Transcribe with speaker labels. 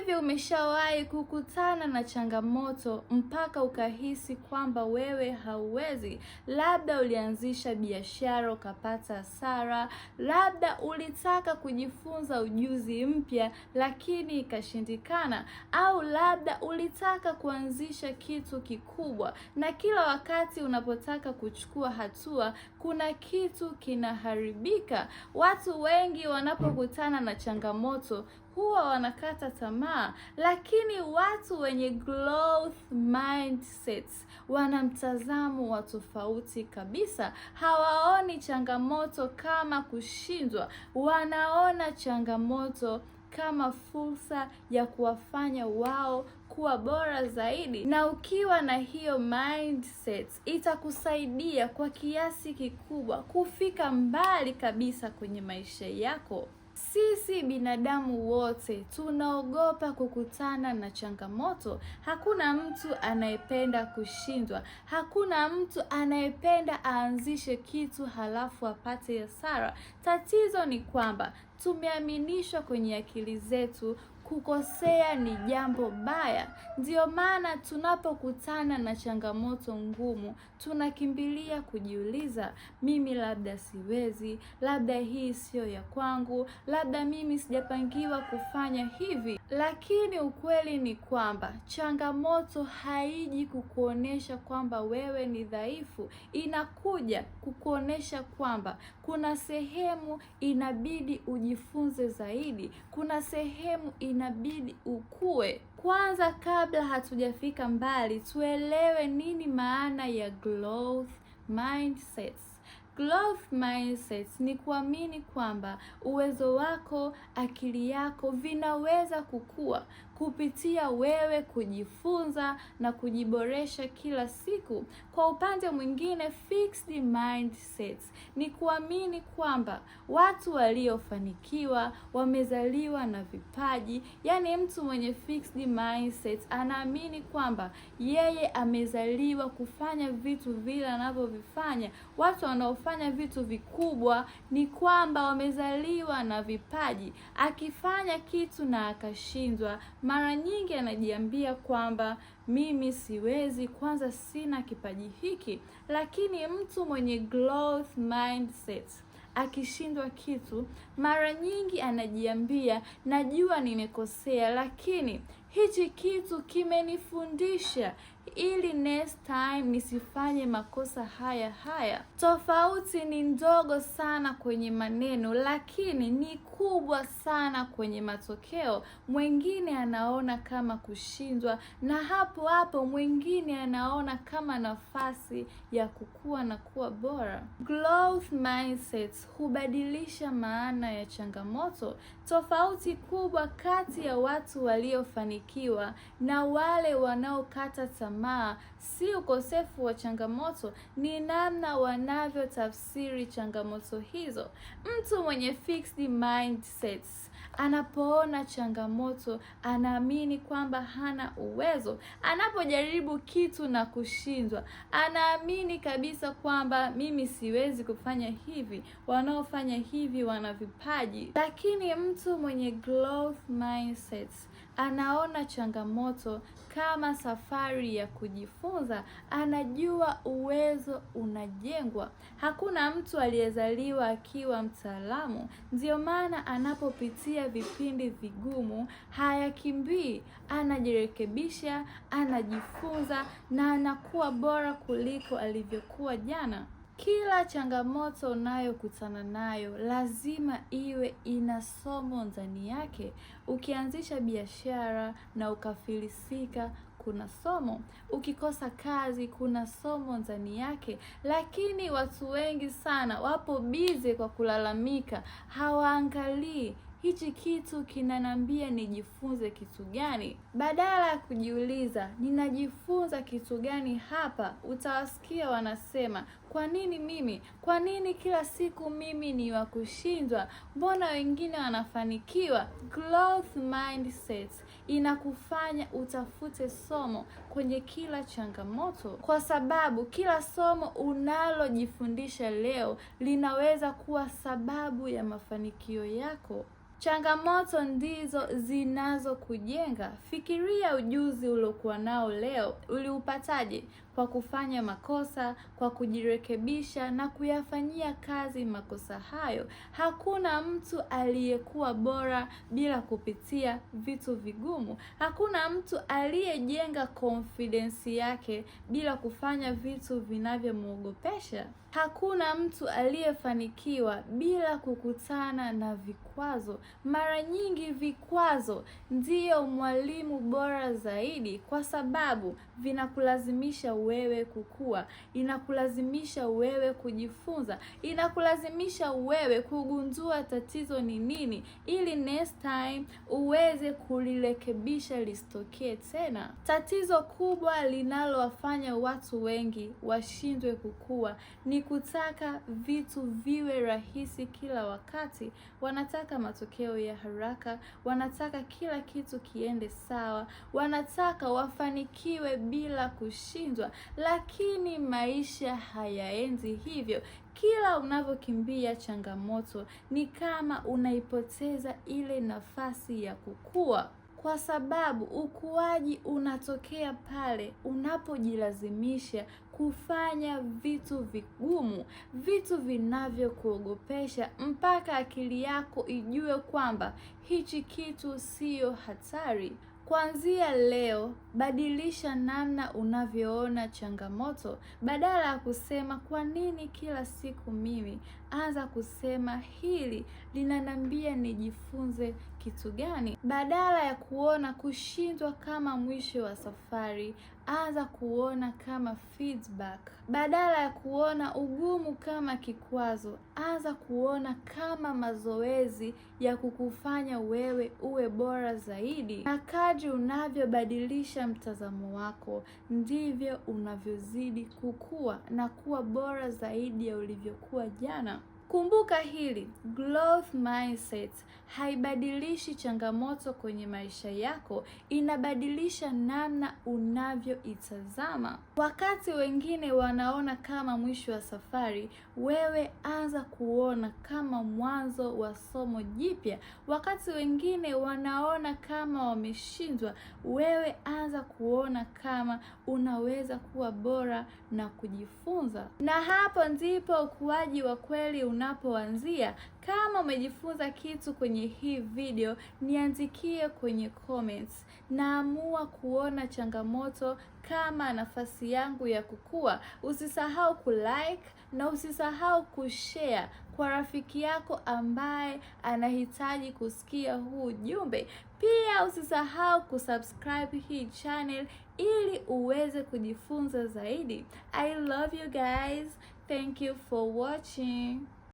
Speaker 1: Hivi umeshawahi kukutana na changamoto mpaka ukahisi kwamba wewe hauwezi? Labda ulianzisha biashara ukapata hasara, labda ulitaka kujifunza ujuzi mpya lakini ikashindikana, au labda ulitaka kuanzisha kitu kikubwa na kila wakati unapotaka kuchukua hatua kuna kitu kinaharibika. Watu wengi wanapokutana na changamoto huwa wanakata tamaa, lakini watu wenye growth mindsets wana mtazamo wa tofauti kabisa. Hawaoni changamoto kama kushindwa, wanaona changamoto kama fursa ya kuwafanya wao kuwa bora zaidi. Na ukiwa na hiyo mindset itakusaidia kwa kiasi kikubwa kufika mbali kabisa kwenye maisha yako. Sisi binadamu wote tunaogopa kukutana na changamoto. Hakuna mtu anayependa kushindwa. Hakuna mtu anayependa aanzishe kitu halafu apate hasara. Tatizo ni kwamba tumeaminishwa kwenye akili zetu kukosea ni jambo baya. Ndio maana tunapokutana na changamoto ngumu tunakimbilia kujiuliza, mimi labda siwezi, labda hii sio ya kwangu, labda mimi sijapangiwa kufanya hivi. Lakini ukweli ni kwamba changamoto haiji kukuonesha kwamba wewe ni dhaifu. Inakuja kukuonesha kwamba kuna sehemu inabidi ujifunze zaidi, kuna sehemu inabidi ukue. Kwanza kabla hatujafika mbali, tuelewe nini maana ya growth mindsets. Growth mindsets ni kuamini kwamba uwezo wako, akili yako vinaweza kukua kupitia wewe kujifunza na kujiboresha kila siku. Kwa upande mwingine, fixed mindsets ni kuamini kwamba watu waliofanikiwa wamezaliwa na vipaji. Yaani mtu mwenye fixed mindset anaamini kwamba yeye amezaliwa kufanya vitu vile anavyovifanya. Watu wanaofanya vitu vikubwa ni kwamba wamezaliwa na vipaji. Akifanya kitu na akashindwa, mara nyingi anajiambia kwamba mimi siwezi, kwanza sina kipaji hiki. Lakini mtu mwenye growth mindset akishindwa kitu, mara nyingi anajiambia najua nimekosea, lakini hichi kitu kimenifundisha ili next time nisifanye makosa haya. Tofauti ni ndogo sana kwenye maneno, lakini ni kubwa sana kwenye matokeo. Mwingine anaona kama kushindwa, na hapo hapo mwingine anaona kama nafasi ya kukua na kuwa bora. Growth mindsets hubadilisha maana ya changamoto. Tofauti kubwa kati ya watu waliofanikiwa na wale wanaokata tamaa si ukosefu wa changamoto, ni namna wanavyotafsiri changamoto hizo. Mtu mwenye fixed mindsets anapoona changamoto anaamini kwamba hana uwezo. Anapojaribu kitu na kushindwa, anaamini kabisa kwamba mimi siwezi kufanya hivi, wanaofanya hivi wana vipaji. Lakini mtu mwenye growth mindsets anaona changamoto kama safari ya kujifunza. Anajua uwezo unajengwa. Hakuna mtu aliyezaliwa akiwa mtaalamu. Ndio maana anapopitia vipindi vigumu hayakimbii, anajirekebisha, anajifunza na anakuwa bora kuliko alivyokuwa jana. Kila changamoto unayokutana nayo lazima iwe ina somo ndani yake. Ukianzisha biashara na ukafilisika, kuna somo. Ukikosa kazi, kuna somo ndani yake. Lakini watu wengi sana wapo busy kwa kulalamika, hawaangalii hichi kitu kinanambia nijifunze kitu gani. Badala ya kujiuliza ninajifunza kitu gani hapa, utawasikia wanasema kwa nini mimi? Kwa nini kila siku mimi ni wa kushindwa? Mbona wengine wanafanikiwa? Growth mindset inakufanya utafute somo kwenye kila changamoto, kwa sababu kila somo unalojifundisha leo linaweza kuwa sababu ya mafanikio yako. Changamoto ndizo zinazokujenga. Fikiria ujuzi uliokuwa nao leo, uliupataje? Kwa kufanya makosa, kwa kujirekebisha na kuyafanyia kazi makosa hayo. Hakuna mtu aliyekuwa bora bila kupitia vitu vigumu. Hakuna mtu aliyejenga confidence yake bila kufanya vitu vinavyomuogopesha. Hakuna mtu aliyefanikiwa bila kukutana na vikwazo. Mara nyingi vikwazo ndiyo mwalimu bora zaidi, kwa sababu vinakulazimisha wewe kukua, inakulazimisha wewe kujifunza, inakulazimisha wewe kugundua tatizo ni nini, ili next time uweze kulirekebisha lisitokee tena. Tatizo kubwa linalowafanya watu wengi washindwe kukua ni kutaka vitu viwe rahisi kila wakati. Wanataka matokeo ya haraka, wanataka kila kitu kiende sawa, wanataka wafanikiwe bila kushindwa. Lakini maisha hayaendi hivyo. Kila unavyokimbia changamoto ni kama unaipoteza ile nafasi ya kukua. Kwa sababu ukuaji unatokea pale unapojilazimisha kufanya vitu vigumu, vitu vinavyokuogopesha, mpaka akili yako ijue kwamba hichi kitu siyo hatari. Kuanzia leo, badilisha namna unavyoona changamoto. Badala ya kusema kwa nini kila siku mimi, anza kusema hili linaniambia nijifunze kitu gani. Badala ya kuona kushindwa kama mwisho wa safari, anza kuona kama feedback. Badala ya kuona ugumu kama kikwazo, anza kuona kama mazoezi ya kukufanya wewe uwe bora zaidi. Na kadri unavyobadilisha mtazamo wako, ndivyo unavyozidi kukua na kuwa bora zaidi ya ulivyokuwa jana. Kumbuka hili, growth mindset haibadilishi changamoto kwenye maisha yako, inabadilisha namna unavyoitazama. Wakati wengine wanaona kama mwisho wa safari, wewe anza kuona kama mwanzo wa somo jipya. Wakati wengine wanaona kama wameshindwa, wewe anza kuona kama unaweza kuwa bora na kujifunza. Na hapo ndipo ukuaji wa kweli unapoanzia. Kama umejifunza kitu kwenye hii video, niandikie kwenye comments. Naamua kuona changamoto kama nafasi yangu ya kukua. Usisahau kulike na usisahau kushare kwa rafiki yako ambaye anahitaji kusikia huu ujumbe. Pia usisahau kusubscribe hii channel ili uweze kujifunza zaidi. I love you guys. Thank you for watching.